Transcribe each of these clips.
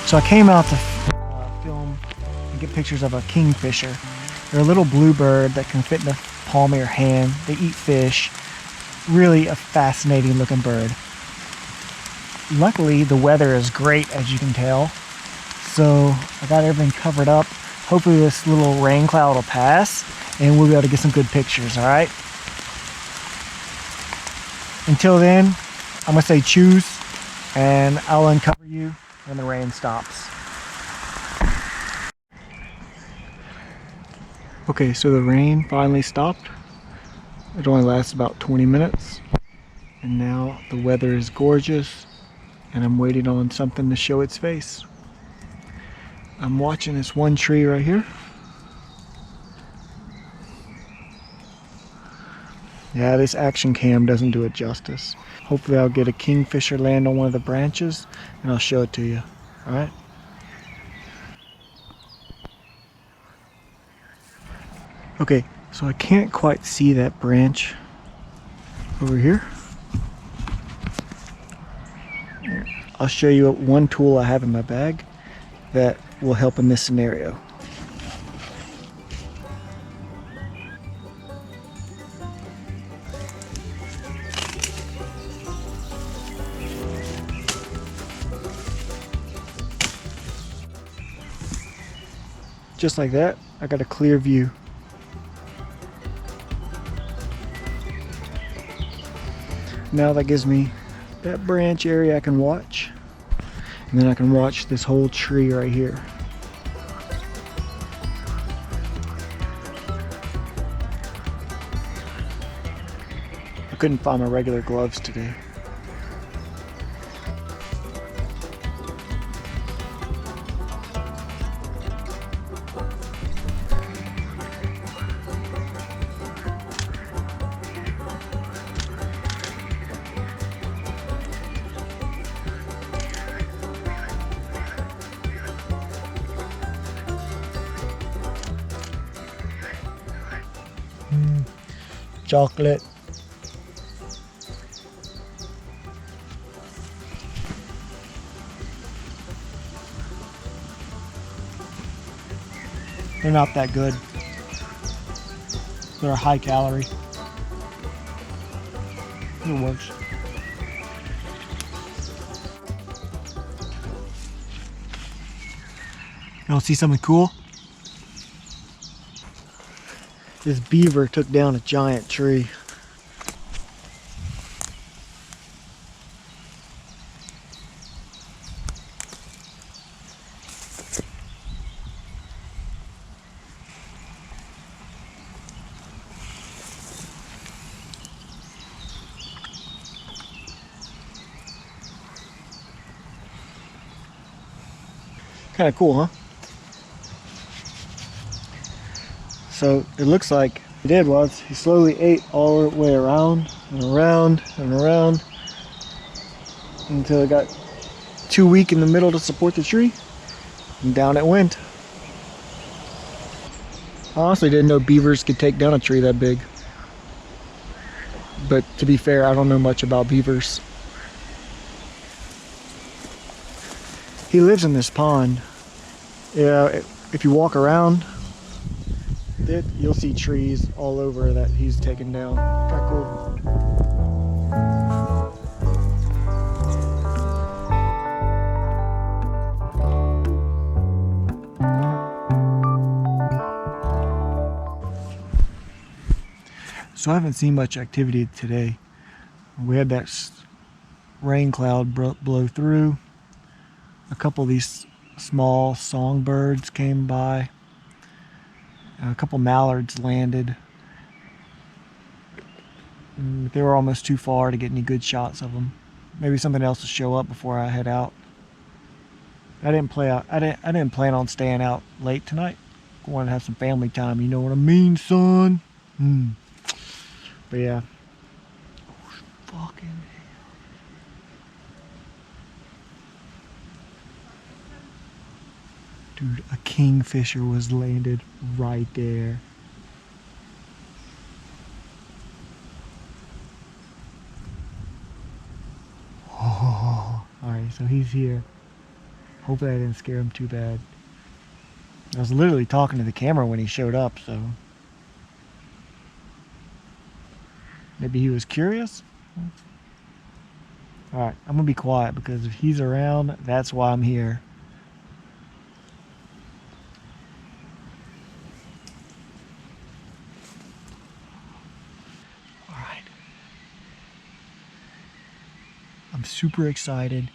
So I came out to film and get pictures of a kingfisher. They're a little bluebird that can fit in the palm of your hand. They eat fish. Really a fascinating looking bird. Luckily the weather is great, as you can tell. So I got everything covered up. Hopefully this little rain cloud will pass and we'll be able to get some good pictures, alright? Until then, I'm going to say choose and I'll uncover you when the rain stops. Okay, so the rain finally stopped. It only lasts about 20 minutes. And now the weather is gorgeous and I'm waiting on something to show its face. I'm watching this one tree right here. Yeah, this action cam doesn't do it justice. Hopefully I'll get a kingfisher land on one of the branches and I'll show it to you. Alright? Okay, so I can't quite see that branch over here. I'll show you one tool I have in my bag that will help in this scenario. Just like that, I got a clear view. Now that gives me that branch area I can watch, and then I can watch this whole tree right here. I couldn't find my regular gloves today. Chocolate. They're not that good. They're a high calorie. It works. You want to see something cool? This beaver took down a giant tree. Kind of cool, huh? So it looks like he did was he slowly ate all the way around and around and around until it got too weak in the middle to support the tree, and down it went. I honestly didn't know beavers could take down a tree that big. But to be fair, I don't know much about beavers. He lives in this pond. Yeah, if you walk around it, you'll see trees all over that he's taken down. Kind of cool. So I haven't seen much activity today. We had that rain cloud blow through. A couple of these small songbirds came by. A couple mallards landed. They were almost too far to get any good shots of them. Maybe something else will show up before I head out. I didn't plan on staying out late tonight. I wanted to have some family time. You know what I mean, son? But yeah. Oh, fucking hell. Dude, a kingfisher was landed right there. Oh, alright, so he's here. Hopefully I didn't scare him too bad. I was literally talking to the camera when he showed up, so maybe he was curious. Alright, I'm gonna be quiet because if he's around, that's why I'm here. Alright. I'm super excited.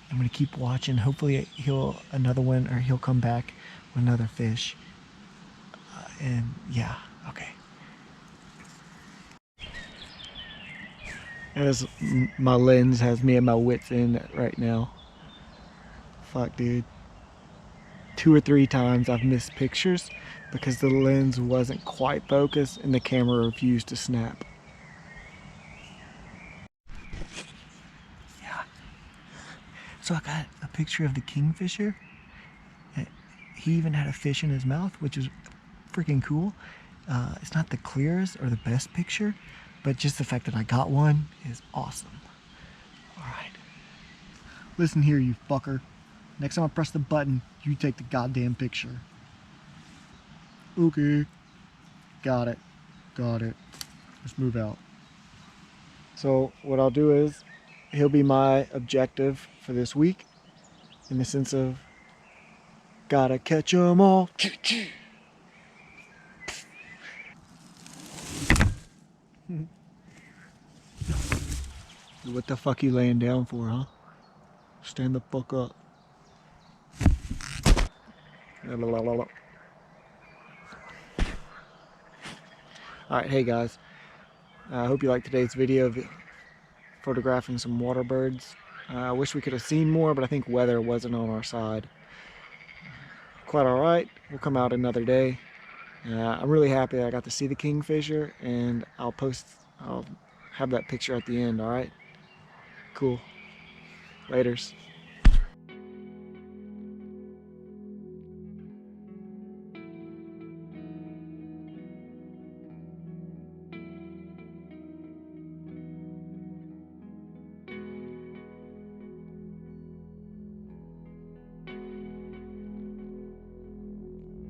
I'm gonna keep watching. Hopefully he'll come back with another fish. And yeah, okay. As my lens has me at my wits end right now. Fuck, dude. 2 or 3 times I've missed pictures because the lens wasn't quite focused and the camera refused to snap. Yeah. So I got a picture of the Kingfisher. He even had a fish in his mouth, which is freaking cool. It's not the clearest or the best picture, but just the fact that I got one is awesome. Alright. Listen here, you fucker. Next time I press the button, you take the goddamn picture. Okay. Got it. Got it. Let's move out. So what I'll do is, he'll be my objective for this week, in the sense of, gotta catch 'em all. What the fuck you laying down for, huh? Stand the fuck up. Alright, hey guys. I hope you liked today's video of photographing some water birds. I wish we could have seen more, but I think weather wasn't on our side. Quite alright. We'll come out another day. I'm really happy I got to see the Kingfisher, and I'll have that picture at the end, alright? Cool. Laters.